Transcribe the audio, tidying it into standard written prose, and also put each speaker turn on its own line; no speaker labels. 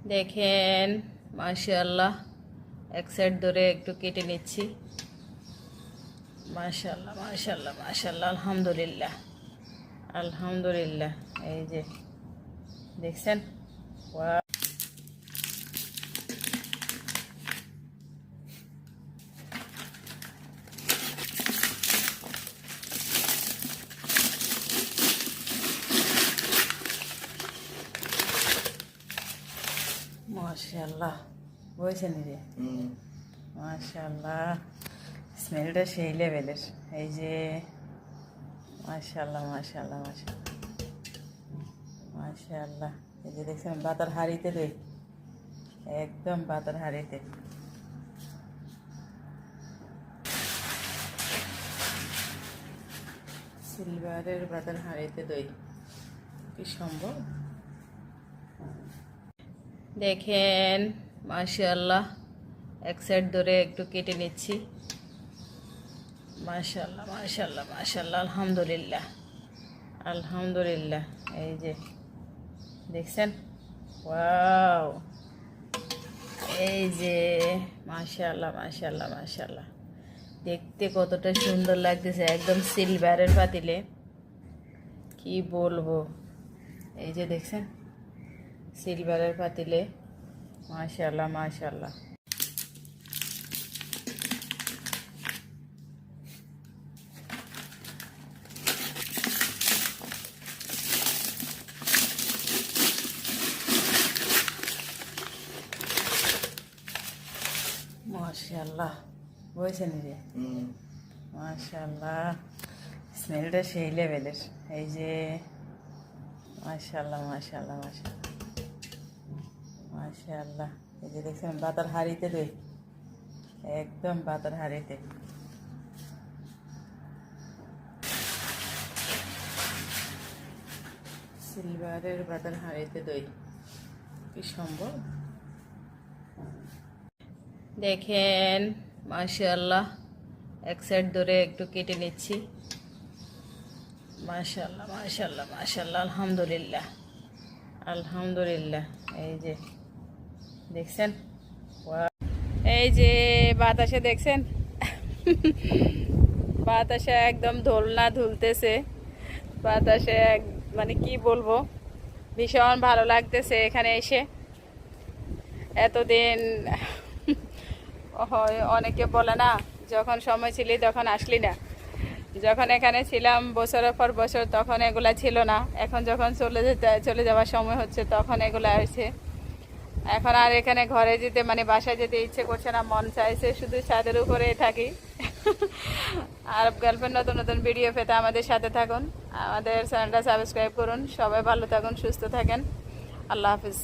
দেখেন মাশাআল্লাহ, এক সাইড ধরে একটু কেটে নিচ্ছি। মাশাআল্লাহ মাশাআল্লাহ মাশাআল্লাহ, আলহামদুলিল্লাহ আলহামদুলিল্লাহ। এই যে দেখছেন, ওয়াও, মাশাআল্লাহ, বুঝছেন যে মাশাআল্লাহ, স্মেলটা সেই লেভেলের। এই যে মাশাআল্লাহ মাশাআল্লাহ মাশাআল্লাহ মাশাআল্লাহ। এই যে দেখছেন বাতার হাঁড়িতে দই, একদম বাতার হাঁড়িতে। সিলভারের বাতার হাঁড়িতে দই, কি সম্ভব? দেখেন মাশাআল্লাহ, এক সাইড ধরে একটু কেটে নিচ্ছি। মাশাআল্লাহ মাশাআল্লাহ মাশাআল্লাহ, আলহামদুলিল্লাহ আলহামদুলিল্লাহ। এই যে দেখছেন, ওয়াও, এই যে মাশাআল্লাহ মাশাআল্লাহ মাশাআল্লাহ, দেখতে কতটা সুন্দর লাগতেছে, একদম সিলভারের পাতিলে, কি বলবো। এই যে দেখছেন সিলভারের পাতিলে, মাশাআল্লাহ মাশাআল্লাহ। মাশাআল্লাহ, বুঝছেন যে মাশাআল্লাহ, স্মেলটা সেই লেভেলের। এই যে মাশাআল্লাহ মাশাআল্লাহ মাশাআল্লাহ মাশাআল্লাহ। এই যে দেখছেন বাতার হাঁড়িতে দই, একদম বাতার হাঁড়িতে। সিলভারের বাতার হাঁড়িতে দই, কি সম্ভব? দেখেন মাশাআল্লাহ, এক সাইড ধরে একটু কেটে নিচ্ছি। মাশাআল্লাহ মাশাআল্লাহ মাশাআল্লাহ, আলহামদুলিল্লাহ আলহামদুলিল্লাহ। এই যে দেখছেন, ওয়াও, এই যে বাতাসে দেখছেন বাতাসে একদম দোলনা দুলতেছে। বাতাসে মানে কি বলবো, ভীষণ ভালো লাগতেছে এখানে এসে। এতদিন হয় অনেকে বলে না, যখন সময় ছিলি তখন আসলি না। যখন এখানে ছিলাম বছরের পর বছর, তখন এগুলা ছিল না। এখন যখন চলে যাওয়ার সময় হচ্ছে, তখন এগুলা আসছে। এখন আর এখানে ঘরে যেতে, মানে বাসায় যেতে ইচ্ছে করছে না, মন চাইছে শুধু ছাদের উপরে থাকি। আর গার্লফ্রেন্ড নতুন নতুন ভিডিও পেতে আমাদের সাথে থাকুন, আমাদের চ্যানেলটা সাবস্ক্রাইব করুন। সবাই ভালো থাকুন, সুস্থ থাকেন, আল্লাহ হাফিজ।